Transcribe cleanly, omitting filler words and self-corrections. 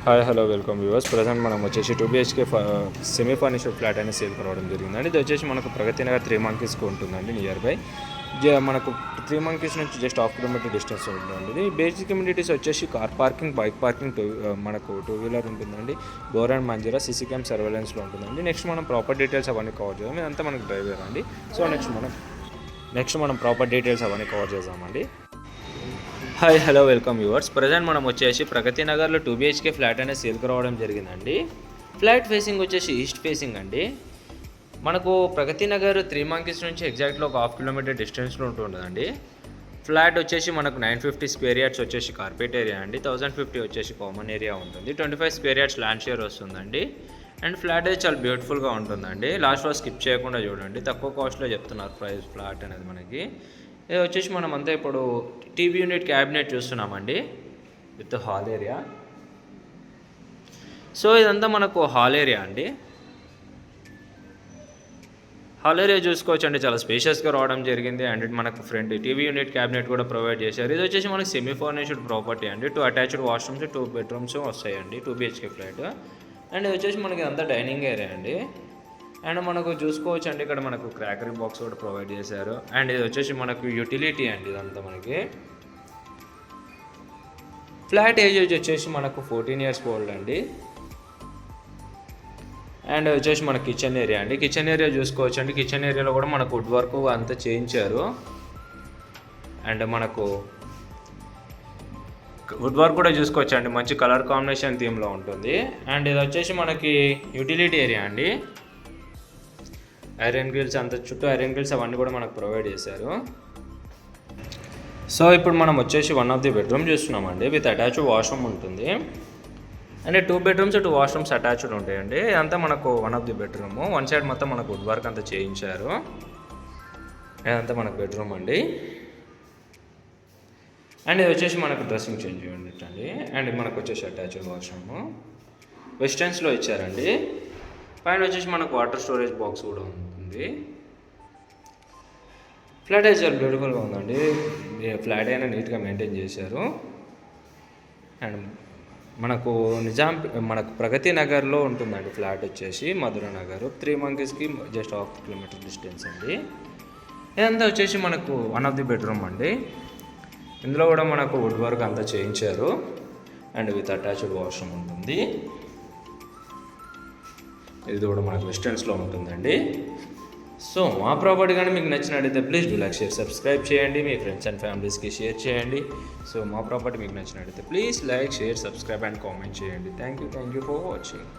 Hi hello welcome viewers. Present మనం వచ్చేసి 2 BHK semi furnished flat అనేది సేల్ రావడం జరిగిందండి. ఇది వచ్చేసి మనకు ప్రగతి నగర్ 3 మంకీస్కి ఉంటుందండి. నియర్ బై మనకు 3 మంకీస్ నుంచి జస్ట్ 1/2 కిలోమీటర్ డిస్టెన్స్ ఉంటుందండి. ఇది బేసిక్ కమ్యూనిటీస్ వచ్చేసి కార్ పార్కింగ్, బైక్ పార్కింగ్, మనకు 2 వీలర్ ఉంటుందండి. Door and Manjeera CC cam సర్వేలెన్స్లో ఉంటుందండి. నెక్స్ట్ మనం ప్రాపర్ డీటెయిల్స్ అవన్నీ కవర్ చేద్దాం. ఇదంతా మనకు డ్రైవర్ అండి. సో నెక్స్ట్ మనం ప్రాపర్ డీటెయిల్స్ అవన్నీ కవర్ చేద్దామండి. Hi hello welcome viewers. Present మనం వచ్చేసి ప్రగతి నగర్లో 2 BHK ఫ్లాట్ అనేది సేల్కి రావడం జరిగిందండి. ఫ్లాట్ ఫేసింగ్ వచ్చేసి ఈస్ట్ ఫేసింగ్ అండి. మనకు ప్రగతి నగర్ 3 మంకీస్ నుంచి ఎగ్జాక్ట్లో ఒక 1/2 కిలోమీటర్ డిస్టెన్స్లో ఉంటుందండి. ఫ్లాట్ వచ్చేసి మనకు 950 స్క్వేర్ యార్డ్స్ వచ్చేసి కార్పెట్ ఏరియా అండి. 1050 వచ్చేసి కామన్ ఏరియా ఉంటుంది. 25 స్క్వేర్ యార్డ్స్ ల్యాండ్ షేర్ వస్తుందండి. అండ్ ఫ్లాట్ అయితే చాలా బ్యూటిఫుల్గా ఉంటుందండి. లాస్ట్ రోజు స్కిప్ చేయకుండా చూడండి. తక్కువ కాస్ట్లో చెప్తున్నారు ప్రైస్ ఫ్లాట్ అనేది మనకి. ఇది వచ్చేసి మనం అంతా ఇప్పుడు టీవీ యూనిట్ క్యాబినెట్ చూస్తున్నామండి విత్ హాల్ ఏరియా. సో ఇదంతా మనకు హాల్ ఏరియా అండి. హాల్ ఏరియా చూసుకోవచ్చు అండి, చాలా స్పేషియస్గా రావడం జరిగింది. అండ్ మనకు ఫ్రంట్ టీవీ యూనిట్ క్యాబినెట్ కూడా ప్రొవైడ్ చేశారు. ఇది వచ్చేసి మనకి సెమీ ఫర్నిష్డ్ ప్రాపర్టీ అండి. 2 అటాచ్డ్ వాష్రూమ్స్, 2 బెడ్రూమ్స్ వస్తాయండి 2 BHK ఫ్లాట్. అండ్ ఇది వచ్చేసి మనకి అంతా డైనింగ్ ఏరియా అండి. అండ్ మనకు చూసుకోవచ్చు అండి, ఇక్కడ మనకు క్రాకరీ బాక్స్ కూడా ప్రొవైడ్ చేశారు. అండ్ ఇది వచ్చేసి మనకు యూటిలిటీ అండి. ఇదంతా మనకి ఫ్లాట్ ఏజ్ వచ్చేసి మనకు 14 years ఓల్డ్ అండి. అండ్ వచ్చేసి మన కిచెన్ ఏరియా అండి. కిచెన్ ఏరియా చూసుకోవచ్చు అండి. కిచెన్ ఏరియాలో కూడా మనకు వుడ్ వర్క్ అంతా చేయించారు. అండ్ మనకు వుడ్ వర్క్ కూడా చూసుకోవచ్చు అండి, మంచి కలర్ కాంబినేషన్ థీమ్లో ఉంటుంది. అండ్ ఇది వచ్చేసి మనకి యూటిలిటీ ఏరియా అండి. ఐరన్ గ్రిల్స్ అంత చుట్టూ ఐరన్ గ్రిల్స్ అవన్నీ కూడా మనకు ప్రొవైడ్ చేశారు. సో ఇప్పుడు మనం వచ్చేసి 1 of the బెడ్రూమ్ చూస్తున్నామండి. విత్ అటాచ్డ్ వాష్రూమ్ ఉంటుంది. అంటే 2 bedrooms 2 washrooms అటాచ్డ్ ఉంటాయండి. ఇదంతా మనకు 1 of the bedroom. One side మొత్తం మనకు వుడ్ వర్క్ అంతా చేయించారు. ఇదంతా మనకు బెడ్రూమ్ అండి. అండ్ ఇది వచ్చేసి మనకు డ్రెస్సింగ్ చేంజ్ యూనిట్ అండి. అండ్ మనకు వచ్చేసి అటాచ్డ్ వాష్రూమ్ వెస్టర్న్స్లో ఇచ్చారండి. పైన వచ్చేసి మనకు వాటర్ స్టోరేజ్ బాక్స్ కూడా ఉంటుంది. ఫ్లాట్ అయితే చాలా బ్యూటిఫుల్గా ఉందండి. ఫ్లాట్ అయినా నీట్గా మెయింటైన్ చేశారు. అండ్ మనకు మనకు ప్రగతి నగర్లో ఉంటుందండి ఫ్లాట్ వచ్చేసి. మధుర నగర్ 3 మంకీస్కి జస్ట్ 1/2 kilometer డిస్టెన్స్ అండి. ఇదంతా వచ్చేసి మనకు 1 of the బెడ్రూమ్ అండి. ఇందులో కూడా మనకు వుడ్ వర్క్ అంతా చేయించారు. అండ్ విత్ అటాచ్డ్ వాష్రూమ్ ఉంటుంది. ఇది కూడా మనకు వెస్టర్న్స్లో ఉంటుందండి. సో మా ప్రాపర్టీ కానీ మీకు నచ్చినట్టయితే please do like, share, subscribe చేయండి. మీ ఫ్రెండ్స్ అండ్ ఫ్యామిలీస్కి షేర్ చేయండి. సో మా ప్రాపర్టీ మీకు నచ్చినట్టయితే please like, share, subscribe and comment చేయండి. Thank you for watching.